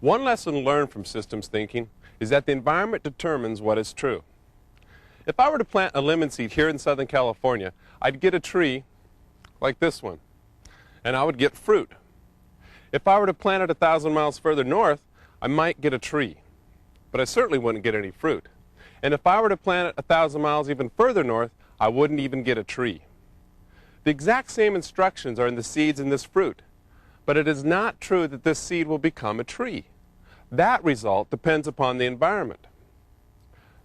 One lesson learned from systems thinking is that the environment determines what is true. If I were to plant a lemon seed here in Southern California, I'd get a tree like this one, and I would get fruit. If I were to plant it 1,000 miles further north, I might get a tree, but I certainly wouldn't get any fruit. And if I were to plant it 1,000 miles even further north, I wouldn't even get a tree. The exact same instructions are in the seeds in this fruit, but it is not true that this seed will become a tree. That result depends upon the environment.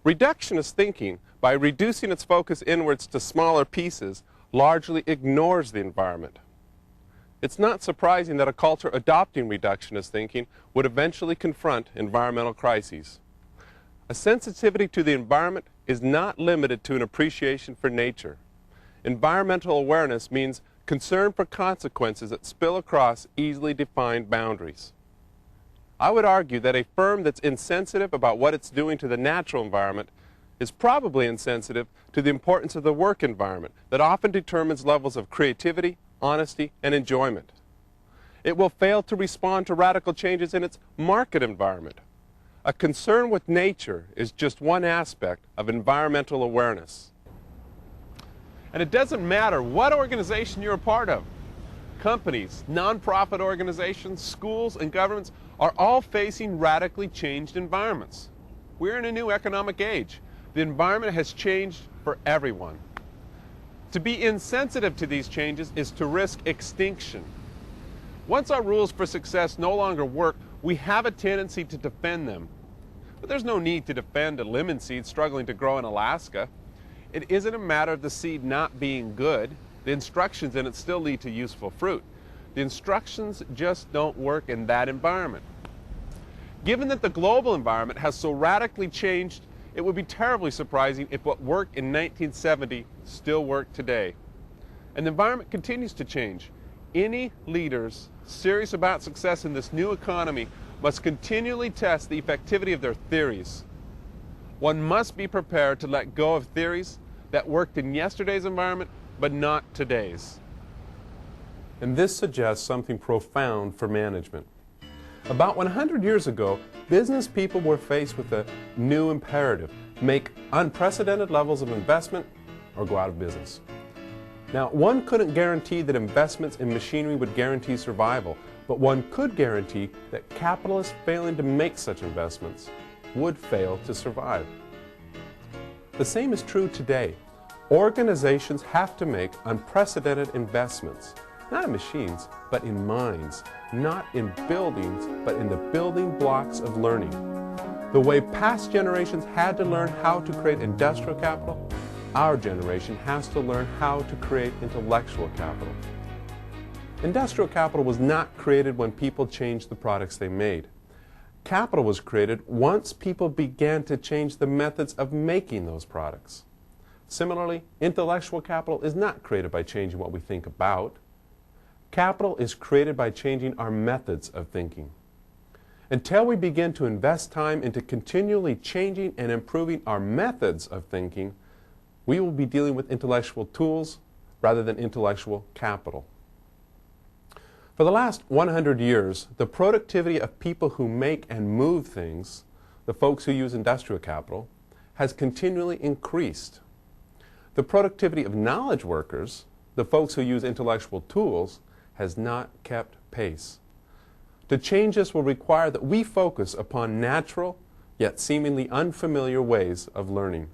Reductionist thinking, by reducing its focus inwards to smaller pieces, largely ignores the environment. It's not surprising that a culture adopting reductionist thinking would eventually confront environmental crises. A sensitivity to the environment is not limited to an appreciation for nature. Environmental awareness means concern for consequences that spill across easily defined boundaries. I would argue that a firm that's insensitive about what it's doing to the natural environment is probably insensitive to the importance of the work environment that often determines levels of creativity, honesty, and enjoyment. It will fail to respond to radical changes in its market environment. A concern with nature is just one aspect of environmental awareness. And it doesn't matter what organization you're a part of. Companies, nonprofit organizations, schools, and governments are all facing radically changed environments. We're in a new economic age. The environment has changed for everyone. To be insensitive to these changes is to risk extinction. Once our rules for success no longer work, we have a tendency to defend them. But there's no need to defend a lemon seed struggling to grow in Alaska. It isn't a matter of the seed not being good. The instructions in it still lead to useful fruit. The instructions just don't work in that environment. Given that the global environment has so radically changed, it would be terribly surprising if what worked in 1970 still worked today. And the environment continues to change. Any leaders serious about success in this new economy must continually test the effectivity of their theories. One must be prepared to let go of theories that worked in yesterday's environment but not today's. And this suggests something profound for management. About 100 years ago, business people were faced with a new imperative: make unprecedented levels of investment or go out of business. Now, one couldn't guarantee that investments in machinery would guarantee survival, but one could guarantee that capitalists failing to make such investments would fail to survive. The same is true today. Organizations have to make unprecedented investments, not in machines, but in minds, not in buildings, but in the building blocks of learning. The way past generations had to learn how to create industrial capital, our generation has to learn how to create intellectual capital. Industrial capital was not created when people changed the products they made. Capital was created once people began to change the methods of making those products. Similarly, intellectual capital is not created by changing what we think about. Capital is created by changing our methods of thinking. Until we begin to invest time into continually changing and improving our methods of thinking, we will be dealing with intellectual tools rather than intellectual capital. For the last 100 years, the productivity of people who make and move things, the folks who use industrial capital, has continually increased. The productivity of knowledge workers, the folks who use intellectual tools, has not kept pace. To change this will require that we focus upon natural, yet seemingly unfamiliar ways of learning.